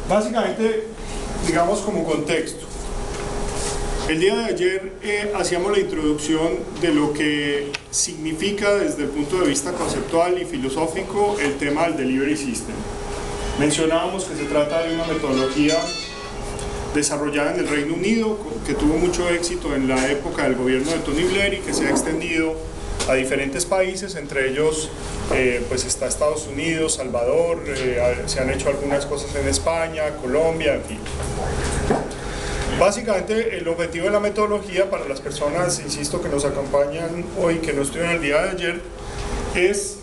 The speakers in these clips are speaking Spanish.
Básicamente, digamos como contexto, el día de ayer hacíamos la introducción de lo que significa desde el punto de vista conceptual y filosófico el tema del Delivery System. Mencionábamos que se trata de una metodología desarrollada en el Reino Unido, que tuvo mucho éxito en la época del gobierno de Tony Blair y que se ha extendido a diferentes países, entre ellos pues está Estados Unidos, Salvador, se han hecho algunas cosas en España, Colombia, en fin. Básicamente el objetivo de la metodología para las personas, insisto, que nos acompañan hoy, que no estuvieron el día de ayer, es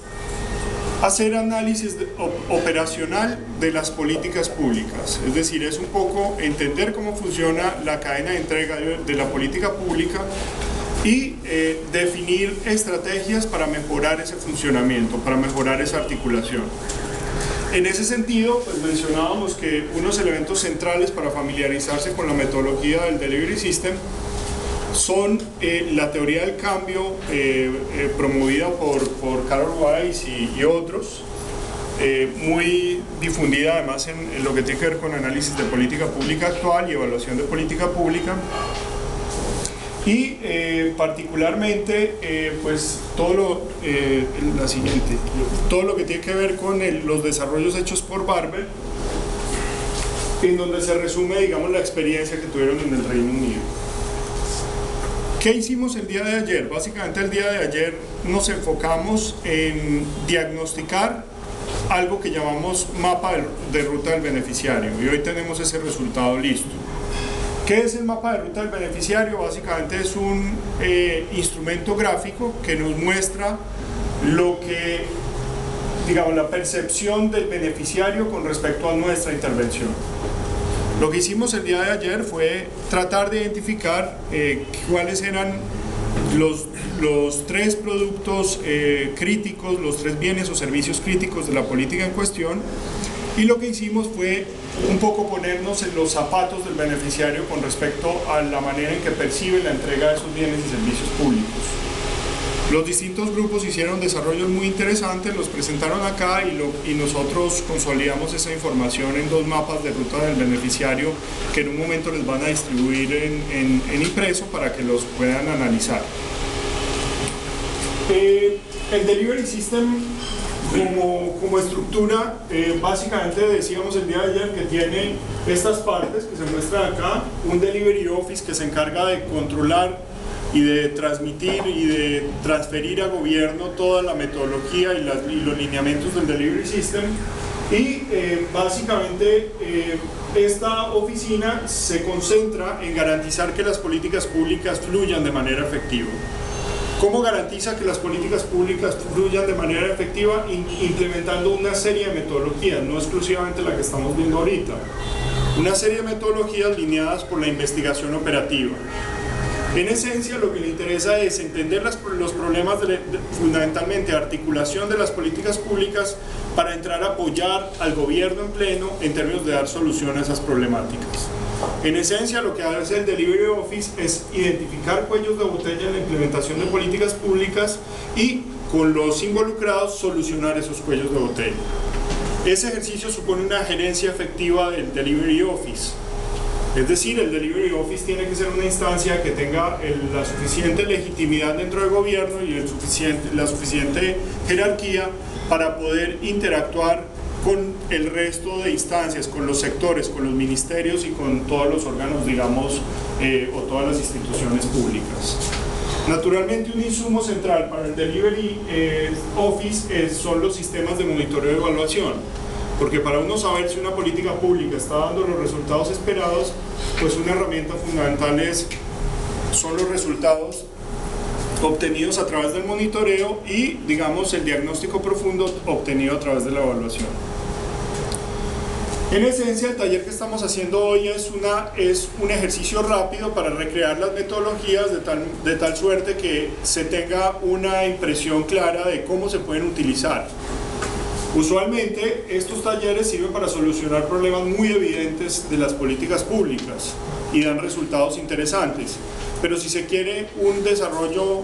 hacer análisis operacional de las políticas públicas, es decir, es un poco entender cómo funciona la cadena de entrega de la política pública y definir estrategias para mejorar ese funcionamiento, para mejorar esa articulación. En ese sentido, pues mencionábamos que unos elementos centrales para familiarizarse con la metodología del Delivery System son la teoría del cambio promovida por Carol Weiss y otros, muy difundida además en lo que tiene que ver con análisis de política pública actual y evaluación de política pública, y particularmente pues todo lo que tiene que ver con los desarrollos hechos por Barber, en donde se resume, digamos, la experiencia que tuvieron en el Reino Unido. ¿Qué hicimos el día de ayer? Básicamente el día de ayer nos enfocamos en diagnosticar algo que llamamos mapa de ruta del beneficiario, y hoy tenemos ese resultado listo. ¿Qué es el mapa de ruta del beneficiario? Básicamente es un instrumento gráfico que nos muestra lo que, digamos, la percepción del beneficiario con respecto a nuestra intervención. Lo que hicimos el día de ayer fue tratar de identificar cuáles eran los tres productos críticos, los tres bienes o servicios críticos de la política en cuestión, y lo que hicimos fue un poco ponernos en los zapatos del beneficiario con respecto a la manera en que percibe la entrega de esos bienes y servicios públicos. Los distintos grupos hicieron desarrollos muy interesantes, los presentaron acá y nosotros consolidamos esa información en dos mapas de ruta del beneficiario que en un momento les van a distribuir en impreso para que los puedan analizar. El Delivery System como estructura, básicamente decíamos el día de ayer que tiene estas partes que se muestran acá: un Delivery Office que se encarga de controlar y de transmitir y de transferir a gobierno toda la metodología y los lineamientos del Delivery System, y básicamente esta oficina se concentra en garantizar que las políticas públicas fluyan de manera efectiva. ¿Cómo garantiza que las políticas públicas fluyan de manera efectiva? Implementando una serie de metodologías, no exclusivamente la que estamos viendo ahorita, una serie de metodologías lineadas por la investigación operativa. En esencia, lo que le interesa es entender los problemas fundamentalmente articulación de las políticas públicas para entrar a apoyar al gobierno en pleno en términos de dar solución a esas problemáticas. En esencia, lo que hace el Delivery Office es identificar cuellos de botella en la implementación de políticas públicas y, con los involucrados, solucionar esos cuellos de botella. Ese ejercicio supone una gerencia efectiva del Delivery Office. Es decir, el Delivery Office tiene que ser una instancia que tenga la suficiente legitimidad dentro del gobierno y la suficiente jerarquía para poder interactuar con el resto de instancias, con los sectores, con los ministerios y con todos los órganos, digamos, o todas las instituciones públicas. Naturalmente, un insumo central para el Delivery Office son los sistemas de monitoreo y evaluación, porque para uno saber si una política pública está dando los resultados esperados, pues una herramienta fundamental son los resultados obtenidos a través del monitoreo y, digamos, el diagnóstico profundo obtenido a través de la evaluación. En esencia, el taller que estamos haciendo hoy es un ejercicio rápido para recrear las metodologías de tal suerte que se tenga una impresión clara de cómo se pueden utilizar. Usualmente estos talleres sirven para solucionar problemas muy evidentes de las políticas públicas y dan resultados interesantes, pero si se quiere un desarrollo,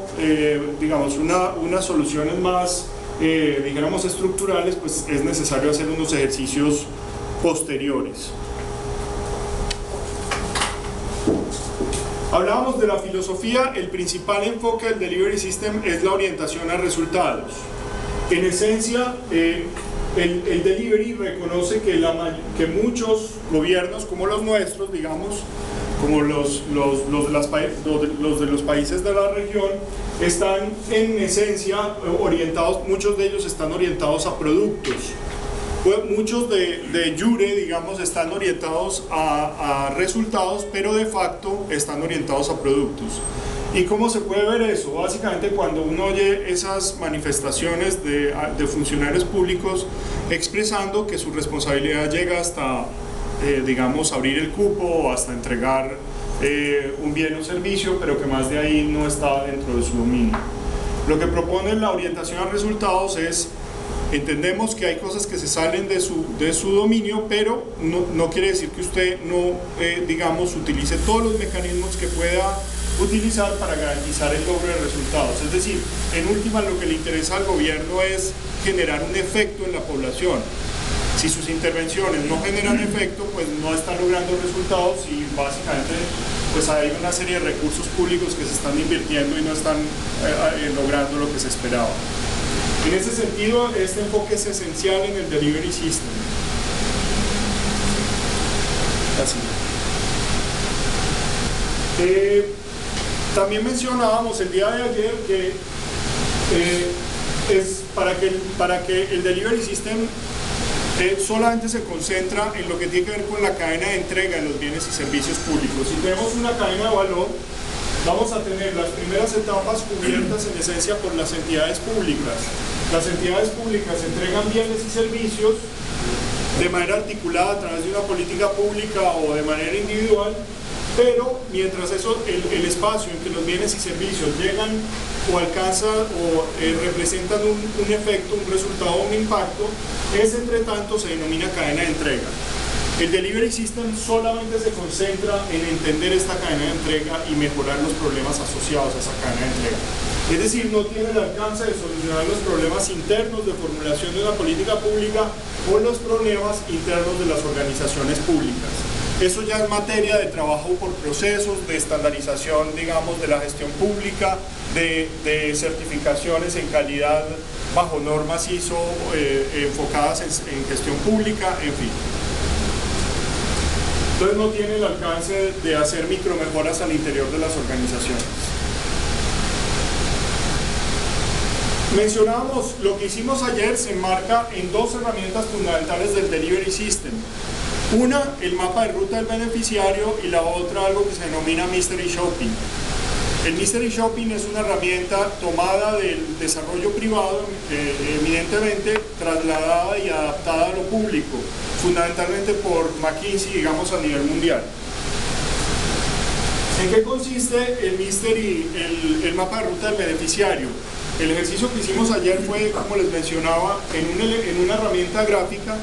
digamos, unas soluciones más, dijéramos, estructurales, pues es necesario hacer unos ejercicios posteriores. Hablábamos de la filosofía. El principal enfoque del Delivery System es la orientación a resultados. En esencia, el delivery reconoce que muchos gobiernos, como los nuestros, digamos, como los de los países de la región, están en esencia orientados, muchos de ellos están orientados a productos. Muchos de jure, digamos, están orientados a resultados, pero de facto están orientados a productos. ¿Y cómo se puede ver eso? Básicamente cuando uno oye esas manifestaciones de funcionarios públicos expresando que su responsabilidad llega hasta, digamos, abrir el cupo o hasta entregar un bien o servicio, pero que más de ahí no está dentro de su dominio. Lo que propone la orientación a resultados es: entendemos que hay cosas que se salen de su dominio, pero no quiere decir que usted no, digamos, utilice todos los mecanismos que pueda utilizar para garantizar el logro de resultados. Es decir, en última, lo que le interesa al gobierno es generar un efecto en la población. Si sus intervenciones no generan efecto, pues no están logrando resultados y básicamente pues hay una serie de recursos públicos que se están invirtiendo y no están logrando lo que se esperaba. En ese sentido, este enfoque es esencial en el Delivery System. Así. También mencionábamos el día de ayer que es para que el Delivery System solamente se concentra en lo que tiene que ver con la cadena de entrega de los bienes y servicios públicos. Si tenemos una cadena de valor, vamos a tener las primeras etapas cubiertas en esencia por las entidades públicas. Las entidades públicas entregan bienes y servicios de manera articulada a través de una política pública o de manera individual, pero mientras eso, el espacio en que los bienes y servicios llegan o alcanzan o representan un efecto, un resultado, un impacto, ese entre tanto se denomina cadena de entrega. El Delivery System solamente se concentra en entender esta cadena de entrega y mejorar los problemas asociados a esa cadena de entrega. Es decir, no tiene el alcance de solucionar los problemas internos de formulación de una política pública o los problemas internos de las organizaciones públicas. Eso ya es materia de trabajo por procesos, de estandarización, digamos, de la gestión pública, de certificaciones en calidad bajo normas ISO enfocadas en gestión pública, en fin. Entonces no tiene el alcance de hacer micromejoras al interior de las organizaciones. Mencionábamos, lo que hicimos ayer se enmarca en dos herramientas fundamentales del Delivery System. Una, el mapa de ruta del beneficiario, y la otra, algo que se denomina Mystery Shopping. El Mystery Shopping es una herramienta tomada del desarrollo privado, evidentemente trasladada y adaptada a lo público, fundamentalmente por McKinsey, digamos, a nivel mundial. ¿En qué consiste el mapa de ruta del beneficiario? El ejercicio que hicimos ayer fue, como les mencionaba, en una herramienta gráfica,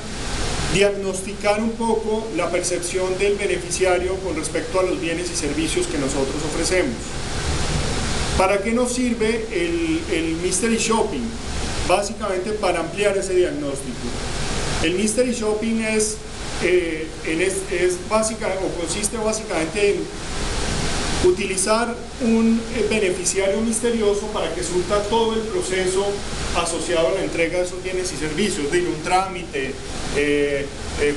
diagnosticar un poco la percepción del beneficiario con respecto a los bienes y servicios que nosotros ofrecemos. ¿Para qué nos sirve el Mystery Shopping? Básicamente para ampliar ese diagnóstico. El Mystery Shopping consiste básicamente en utilizar un beneficiario misterioso para que surta todo el proceso asociado a la entrega de esos bienes y servicios, de un trámite,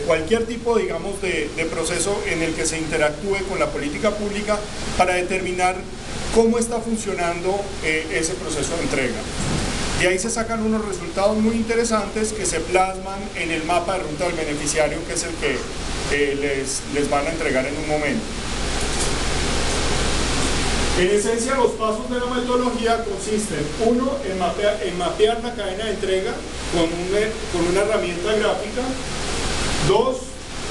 cualquier tipo, digamos, de proceso en el que se interactúe con la política pública para determinar cómo está funcionando ese proceso de entrega. De ahí se sacan unos resultados muy interesantes que se plasman en el mapa de ruta del beneficiario, que es el que les van a entregar en un momento. En esencia, los pasos de la metodología consisten, uno, en mapear la cadena de entrega con una herramienta gráfica. Dos,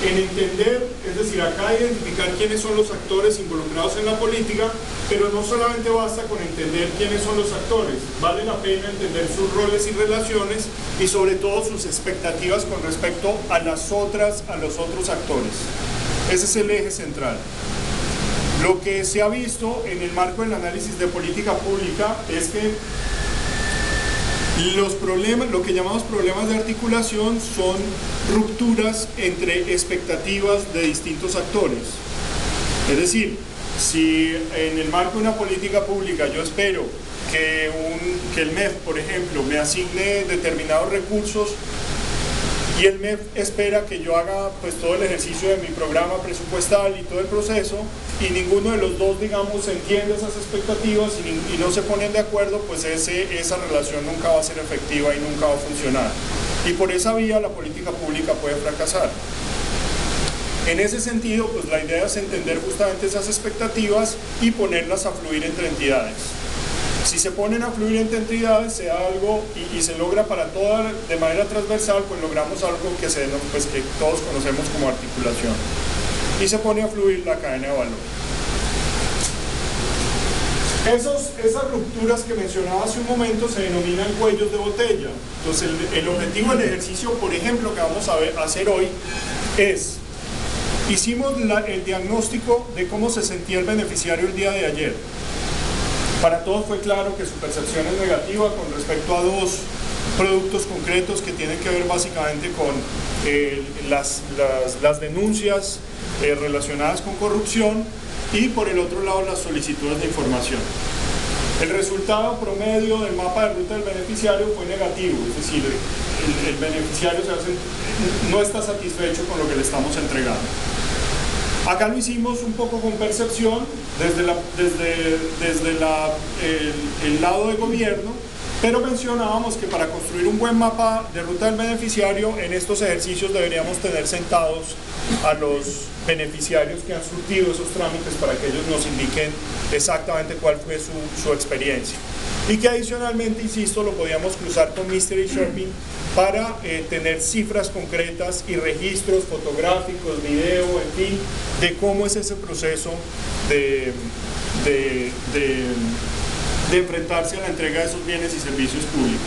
en entender, es decir, acá identificar quiénes son los actores involucrados en la política, pero no solamente basta con entender quiénes son los actores, vale la pena entender sus roles y relaciones y sobre todo sus expectativas con respecto a los otros actores. Ese es el eje central. Lo que se ha visto en el marco del análisis de política pública es que los problemas, lo que llamamos problemas de articulación, son rupturas entre expectativas de distintos actores. Es decir, si en el marco de una política pública yo espero que el MEF, por ejemplo, me asigne determinados recursos y el MEF espera que yo haga pues todo el ejercicio de mi programa presupuestal y todo el proceso, y ninguno de los dos, digamos, entiende esas expectativas y no se ponen de acuerdo, pues esa relación nunca va a ser efectiva y nunca va a funcionar. Y por esa vía la política pública puede fracasar. En ese sentido, pues la idea es entender justamente esas expectativas y ponerlas a fluir entre entidades. Si se ponen a fluir entre entidades, se da algo y se logra para toda, de manera transversal, pues logramos algo que todos conocemos como articulación. Y se pone a fluir la cadena de valor. Esas rupturas que mencionaba hace un momento se denominan cuellos de botella. Entonces el objetivo del ejercicio, por ejemplo, que vamos a hacer hoy es: hicimos el diagnóstico de cómo se sentía el beneficiario el día de ayer. Para todos fue claro que su percepción es negativa con respecto a dos productos concretos que tienen que ver básicamente con las denuncias relacionadas con corrupción y por el otro lado las solicitudes de información. El resultado promedio del mapa de ruta del beneficiario fue negativo, es decir, el beneficiario no está satisfecho con lo que le estamos entregando. Acá lo hicimos un poco con percepción desde el lado de gobierno, pero mencionábamos que para construir un buen mapa de ruta del beneficiario, en estos ejercicios deberíamos tener sentados a los beneficiarios que han surtido esos trámites para que ellos nos indiquen exactamente cuál fue su experiencia. Y que adicionalmente, insisto, lo podíamos cruzar con Mystery Shopping para tener cifras concretas y registros fotográficos, video, en fin, de cómo es ese proceso de enfrentarse a la entrega de esos bienes y servicios públicos.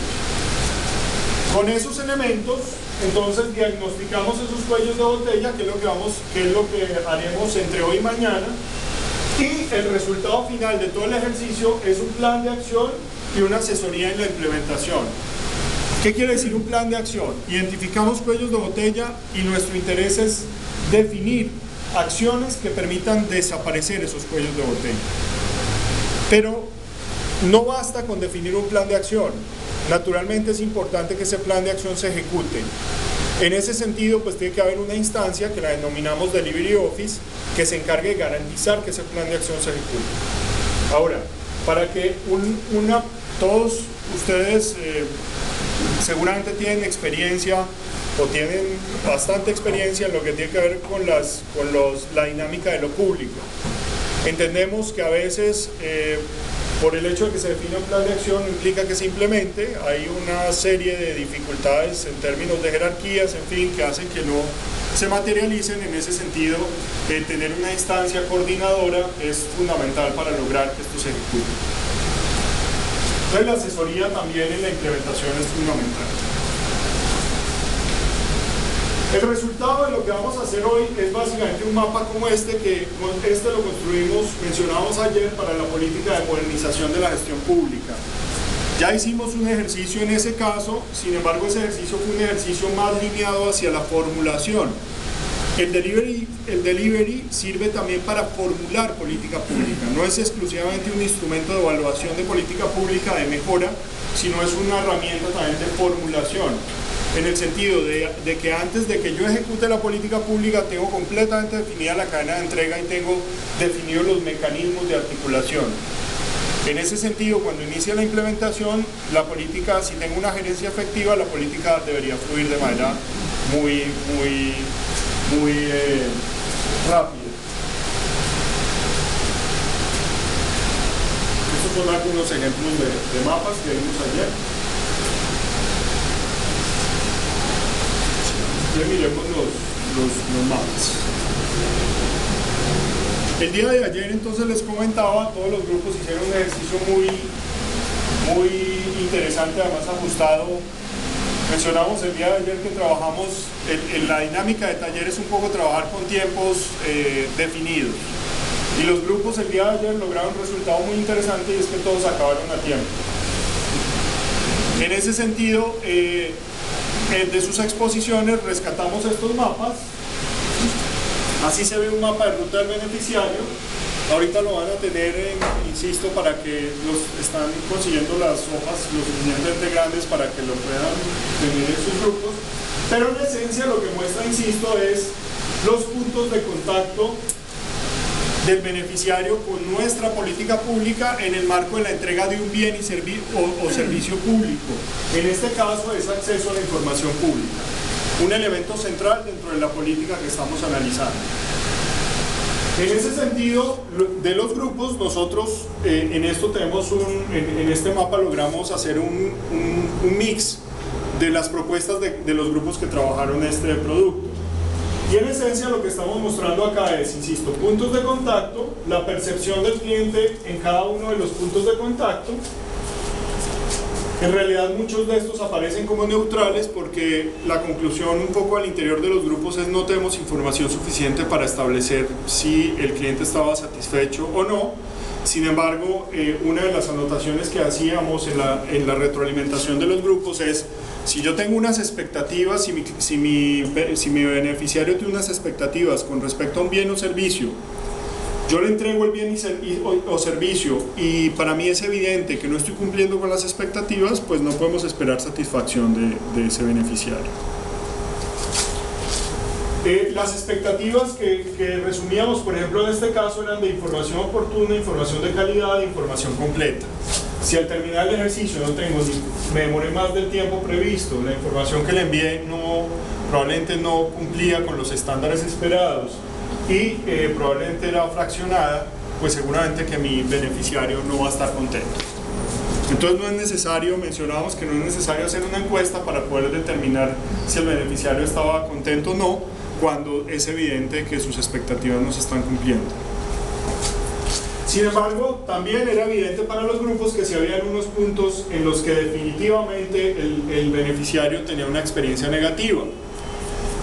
Con esos elementos, entonces diagnosticamos esos cuellos de botella, que es lo que haremos entre hoy y mañana, y el resultado final de todo el ejercicio es un plan de acción y una asesoría en la implementación. ¿Qué quiere decir un plan de acción? Identificamos cuellos de botella y nuestro interés es definir acciones que permitan desaparecer esos cuellos de botella. Pero no basta con definir un plan de acción. Naturalmente es importante que ese plan de acción se ejecute. En ese sentido, pues tiene que haber una instancia que la denominamos Delivery Office, que se encargue de garantizar que ese plan de acción se ejecute. Ahora, para que todos ustedes seguramente tienen experiencia o tienen bastante experiencia en lo que tiene que ver con la dinámica de lo público. Entendemos que a veces por el hecho de que se define un plan de acción implica que se implemente, hay una serie de dificultades en términos de jerarquías, en fin, que hacen que no se materialicen. En ese sentido, tener una instancia coordinadora es fundamental para lograr que esto se ejecute. Entonces la asesoría también en la implementación es fundamental. El resultado de lo que vamos a hacer hoy es básicamente un mapa como este, lo construimos, mencionamos ayer, para la política de modernización de la gestión pública. Ya hicimos un ejercicio en ese caso, sin embargo ese ejercicio fue un ejercicio más lineado hacia la formulación. El delivery sirve también para formular política pública, no es exclusivamente un instrumento de evaluación de política pública, de mejora, sino es una herramienta también de formulación, en el sentido de que antes de que yo ejecute la política pública tengo completamente definida la cadena de entrega y tengo definidos los mecanismos de articulación. En ese sentido, cuando inicia la implementación, la política, si tengo una gerencia efectiva, la política debería fluir de manera muy rápida. Estos son algunos ejemplos de mapas que vimos ayer. Miremos los mapas. El día de ayer entonces les comentaba, todos los grupos hicieron un ejercicio muy interesante, además ajustado. Mencionamos el día de ayer que trabajamos en la dinámica de taller, es un poco trabajar con tiempos definidos. Y los grupos el día de ayer lograron un resultado muy interesante, y es que todos acabaron a tiempo. En ese sentido, de sus exposiciones rescatamos estos mapas. Así se ve un mapa de ruta del beneficiario, Ahorita lo van a tener, insisto, para que los están consiguiendo las hojas lo suficientemente grandes para que lo puedan tener en sus grupos. Pero en esencia lo que muestra, insisto, es los puntos de contacto del beneficiario con nuestra política pública en el marco de la entrega de un bien y servicio público. En este caso es acceso a la información pública, un elemento central dentro de la política que estamos analizando. En ese sentido, de los grupos, nosotros en esto tenemos en este mapa logramos hacer un mix de las propuestas de los grupos que trabajaron este producto. Y en esencia lo que estamos mostrando acá es, insisto, puntos de contacto, la percepción del cliente en cada uno de los puntos de contacto. En realidad muchos de estos aparecen como neutrales porque la conclusión un poco al interior de los grupos es no tenemos información suficiente para establecer si el cliente estaba satisfecho o no. Sin embargo, una de las anotaciones que hacíamos en la retroalimentación de los grupos es: si yo tengo unas expectativas, si mi beneficiario tiene unas expectativas con respecto a un bien o servicio, yo le entrego el bien o servicio y para mí es evidente que no estoy cumpliendo con las expectativas, pues no podemos esperar satisfacción de ese beneficiario. Las expectativas que resumíamos, por ejemplo, en este caso eran de información oportuna, información de calidad e información completa. Si al terminar el ejercicio me demoré más del tiempo previsto, la información que le envié probablemente no cumplía con los estándares esperados y probablemente era fraccionada, pues seguramente que mi beneficiario no va a estar contento. Entonces no es necesario, mencionábamos que no es necesario hacer una encuesta para poder determinar si el beneficiario estaba contento o no, cuando es evidente que sus expectativas no se están cumpliendo. Sin embargo, también era evidente para los grupos que si había unos puntos en los que definitivamente el beneficiario tenía una experiencia negativa.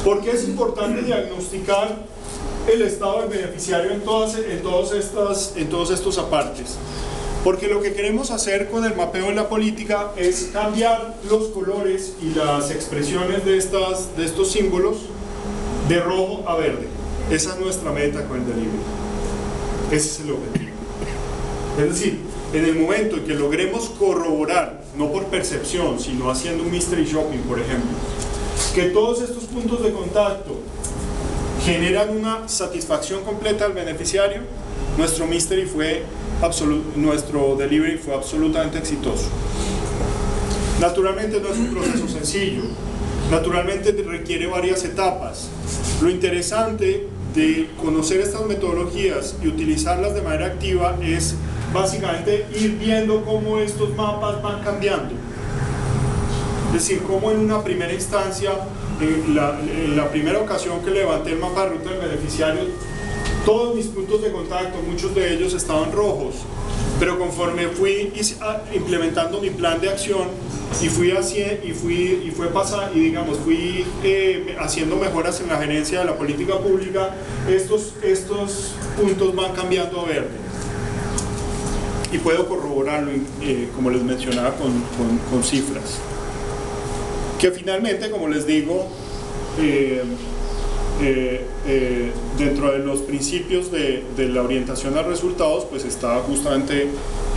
¿Por qué es importante diagnosticar el estado del beneficiario en todos estos apartes? Porque lo que queremos hacer con el mapeo de la política es cambiar los colores y las expresiones de estos símbolos de rojo a verde. Esa es nuestra meta con el delivery. Ese es el objetivo. Es decir, en el momento en que logremos corroborar, no por percepción, sino haciendo un mystery shopping, por ejemplo, que todos estos puntos de contacto generan una satisfacción completa al beneficiario, nuestro delivery fue absolutamente exitoso. Naturalmente no es un proceso sencillo, naturalmente requiere varias etapas. Lo interesante de conocer estas metodologías y utilizarlas de manera activa es básicamente ir viendo cómo estos mapas van cambiando. Es decir, cómo en una primera instancia, en la primera ocasión que levanté el mapa de ruta del beneficiario, todos mis puntos de contacto, muchos de ellos estaban rojos, pero conforme fui implementando mi plan de acción y fui haciendo mejoras en la gerencia de la política pública, estos puntos van cambiando a verde. Y puedo corroborarlo, como les mencionaba, con cifras. Que finalmente, como les digo, dentro de los principios de la orientación a resultados, pues está justamente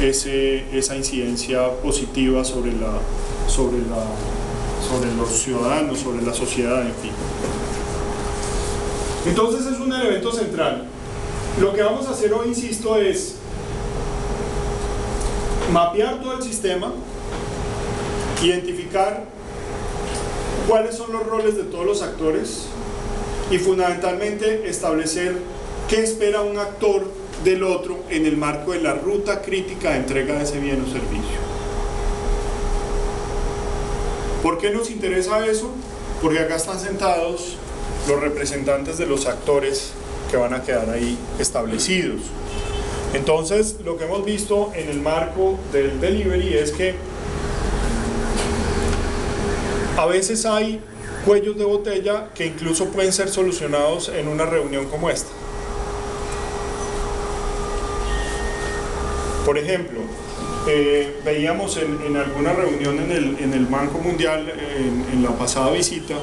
esa incidencia positiva sobre los ciudadanos, sobre la sociedad, en fin. Entonces es un elemento central. Lo que vamos a hacer hoy, insisto, es mapear todo el sistema, identificar cuáles son los roles de todos los actores y fundamentalmente establecer qué espera un actor del otro en el marco de la ruta crítica de entrega de ese bien o servicio. ¿Por qué nos interesa eso? Porque acá están sentados los representantes de los actores que van a quedar ahí establecidos. Entonces, lo que hemos visto en el marco del delivery es que a veces hay cuellos de botella que incluso pueden ser solucionados en una reunión como esta. Por ejemplo, veíamos en alguna reunión en el Banco Mundial, en la pasada visita,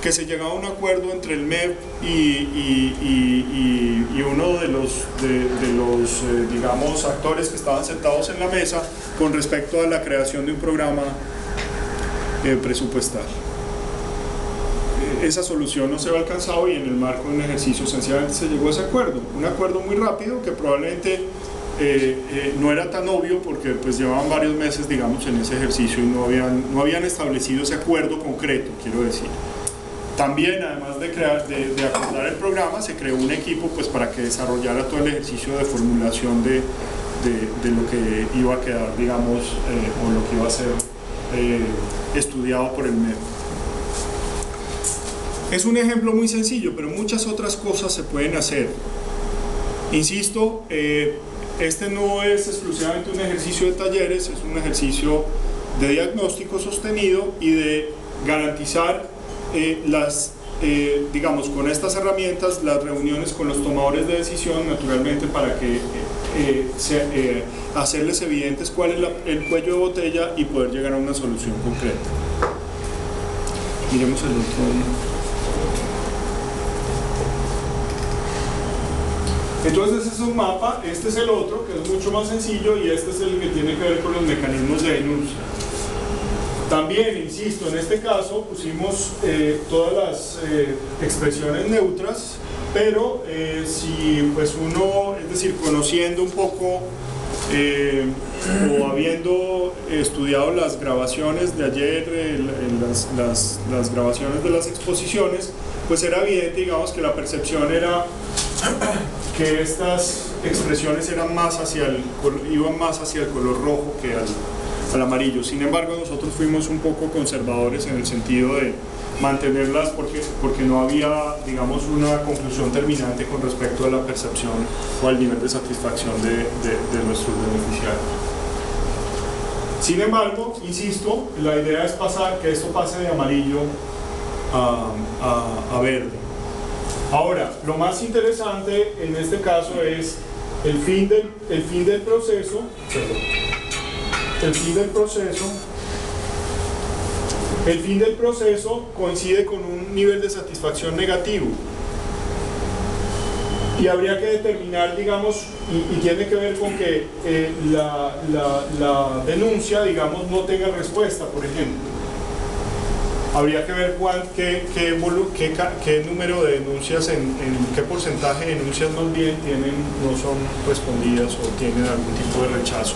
que se llegaba a un acuerdo entre el MEP y y uno de los digamos, actores que estaban sentados en la mesa con respecto a la creación de un programa presupuestal. Esa solución no se había alcanzado y en el marco de un ejercicio sencillamente se llegó a ese acuerdo, un acuerdo muy rápido que probablemente no era tan obvio porque pues llevaban varios meses, digamos, en ese ejercicio y no habían establecido ese acuerdo concreto, quiero decir. También, además de acordar el programa, se creó un equipo pues para que desarrollara todo el ejercicio de formulación de lo que iba a quedar, digamos, o lo que iba a ser estudiado por el MEP. Es un ejemplo muy sencillo, pero muchas otras cosas se pueden hacer. Insisto, este no es exclusivamente un ejercicio de talleres, es un ejercicio de diagnóstico sostenido y de garantizar digamos, con estas herramientas, las reuniones con los tomadores de decisión, naturalmente, para que hacerles evidentes cuál es el cuello de botella y poder llegar a una solución concreta. Miremos el otro. Entonces ese es un mapa, este es el otro, que es mucho más sencillo, y este es el que tiene que ver con los mecanismos de denuncia. También, insisto, en este caso pusimos todas las expresiones neutras, pero si pues uno, es decir, conociendo un poco o habiendo estudiado las grabaciones de ayer, las grabaciones de las exposiciones, pues era evidente, digamos, que la percepción era que estas expresiones eran más iban más hacia el color rojo que al amarillo. Sin embargo, nosotros fuimos un poco conservadores en el sentido de mantenerlas porque no había, digamos, una conclusión terminante con respecto a la percepción o al nivel de satisfacción de nuestros beneficiarios. Sin embargo, insisto, la idea es que esto pase de amarillo a verde. Ahora, lo más interesante en este caso es el fin del proceso. El fin del proceso coincide con un nivel de satisfacción negativo. Y habría que determinar, digamos, y tiene que ver con que la denuncia, digamos, no tenga respuesta, por ejemplo. Habría que ver qué número de denuncias, qué porcentaje de denuncias más bien no son respondidas o tienen algún tipo de rechazo,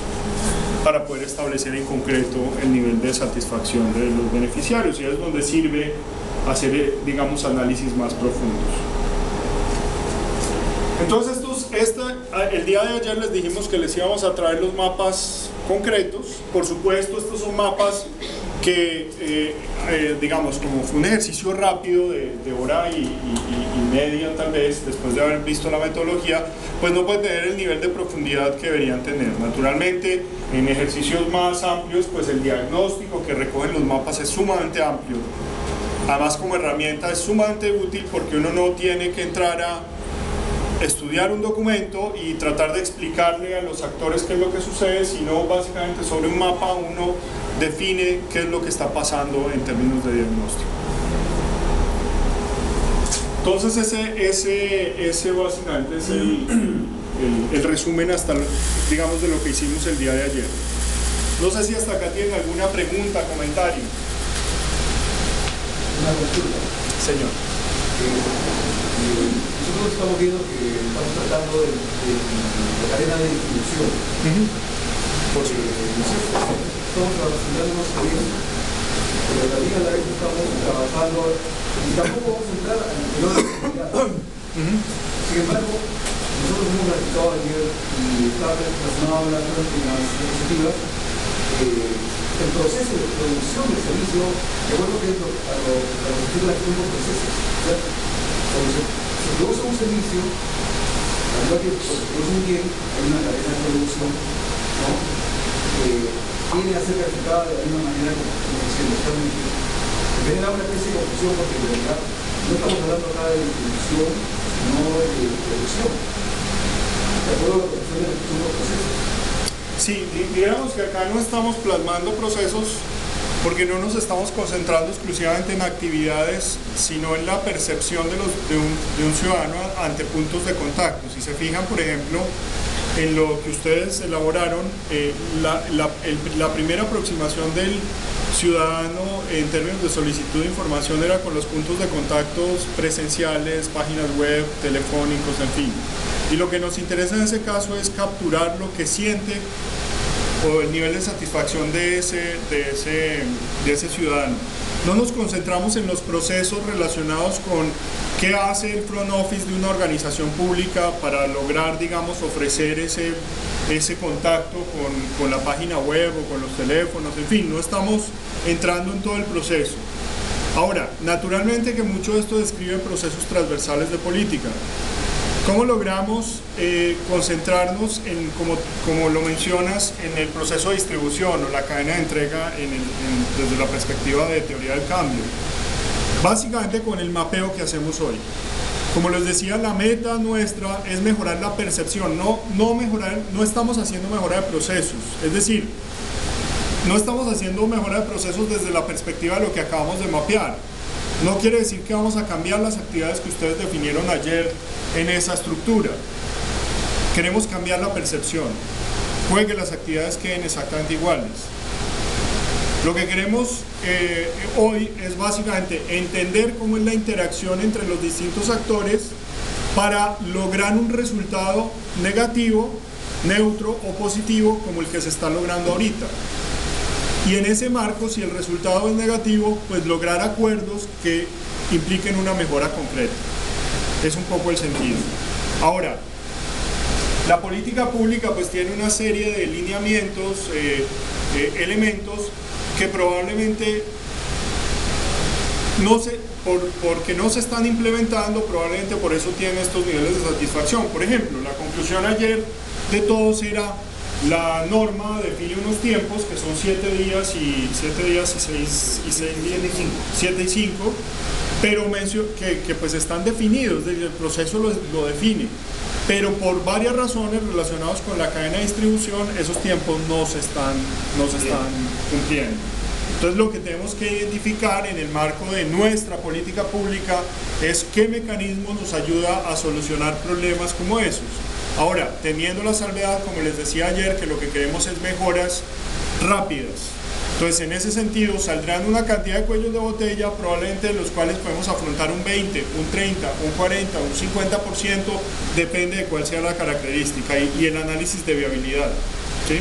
para poder establecer en concreto el nivel de satisfacción de los beneficiarios, y es donde sirve hacer, digamos, análisis más profundos. Entonces, el día de ayer les dijimos que les íbamos a traer los mapas concretos. Por supuesto, estos son mapas que, digamos, como fue un ejercicio rápido de hora y media tal vez, después de haber visto la metodología, pues no pueden tener el nivel de profundidad que deberían tener. Naturalmente, en ejercicios más amplios, pues el diagnóstico que recogen los mapas es sumamente amplio. Además, como herramienta es sumamente útil porque uno no tiene que entrar a estudiar un documento y tratar de explicarle a los actores qué es lo que sucede, sino básicamente sobre un mapa uno define qué es lo que está pasando en términos de diagnóstico. Entonces ese básicamente es el resumen digamos, de lo que hicimos el día de ayer. No sé si hasta acá tienen alguna pregunta, comentario. Una consulta. Señor. Nosotros estamos viendo que estamos tratando de la cadena de distribución, porque nosotros estamos trabajando unos servicios, pero también a la vez estamos trabajando, y tampoco vamos a entrar al interior de la comunidad. Sin embargo, nosotros hemos realizado ayer y está relacionado a las diapositivas, el proceso de producción del servicio, de acuerdo que es a lo que es la acción de procesos, ¿cierto? Cuando se produce un servicio, al igual que cuando se produce un bien, hay una cadena de producción, ¿no? Tiene a ser calificada de la misma manera como diciendo, me genera una especie de confusión porque en realidad no estamos hablando acá de distribución, sino de producción, de acuerdo a la producción de los procesos. Sí, digamos que acá no estamos plasmando procesos porque no nos estamos concentrando exclusivamente en actividades, sino en la percepción de un ciudadano ante puntos de contacto. Si se fijan, por ejemplo, en lo que ustedes elaboraron, la primera aproximación del ciudadano en términos de solicitud de información era con los puntos de contactos presenciales, páginas web, telefónicos, en fin. Y lo que nos interesa en ese caso es capturar lo que siente o el nivel de satisfacción de ese ciudadano. No nos concentramos en los procesos relacionados con qué hace el front office de una organización pública para lograr, digamos, ofrecer ese contacto con la página web o con los teléfonos, en fin, no estamos entrando en todo el proceso. Ahora, naturalmente que mucho de esto describe procesos transversales de política. ¿Cómo logramos concentrarnos en, como lo mencionas, en el proceso de distribución o la cadena de entrega desde la perspectiva de teoría del cambio? Básicamente con el mapeo que hacemos hoy. Como les decía, la meta nuestra es mejorar la percepción, no estamos haciendo mejora de procesos, es decir, no estamos haciendo mejora de procesos desde la perspectiva de lo que acabamos de mapear. No quiere decir que vamos a cambiar las actividades que ustedes definieron ayer en esa estructura. Queremos cambiar la percepción, puede que las actividades queden exactamente iguales. Lo que queremos hoy es básicamente entender cómo es la interacción entre los distintos actores para lograr un resultado negativo, neutro o positivo como el que se está logrando ahorita. Y en ese marco, si el resultado es negativo, pues lograr acuerdos que impliquen una mejora concreta. Es un poco el sentido. Ahora, la política pública pues tiene una serie de lineamientos, elementos que probablemente porque no se están implementando, probablemente por eso tienen estos niveles de satisfacción. Por ejemplo, la conclusión ayer de todos era: la norma define unos tiempos que son 7 días y 6 días, 7 y 5, pero que pues están definidos, el proceso lo define, pero por varias razones relacionadas con la cadena de distribución, esos tiempos no se están cumpliendo. Entonces lo que tenemos que identificar en el marco de nuestra política pública es qué mecanismo nos ayuda a solucionar problemas como esos. Ahora, teniendo la salvedad, como les decía ayer, que lo que queremos es mejoras rápidas. Entonces, en ese sentido, saldrán una cantidad de cuellos de botella, probablemente de los cuales podemos afrontar un 20, un 30, un 40, un 50%, depende de cuál sea la característica y el análisis de viabilidad, ¿sí?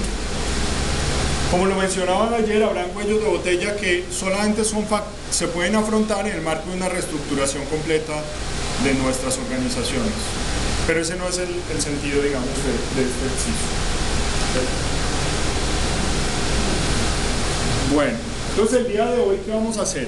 Como lo mencionaban ayer, habrán cuellos de botella que solamente se pueden afrontar en el marco de una reestructuración completa de nuestras organizaciones. Pero ese no es el sentido, digamos, de este ejercicio. Bueno, entonces el día de hoy, ¿qué vamos a hacer?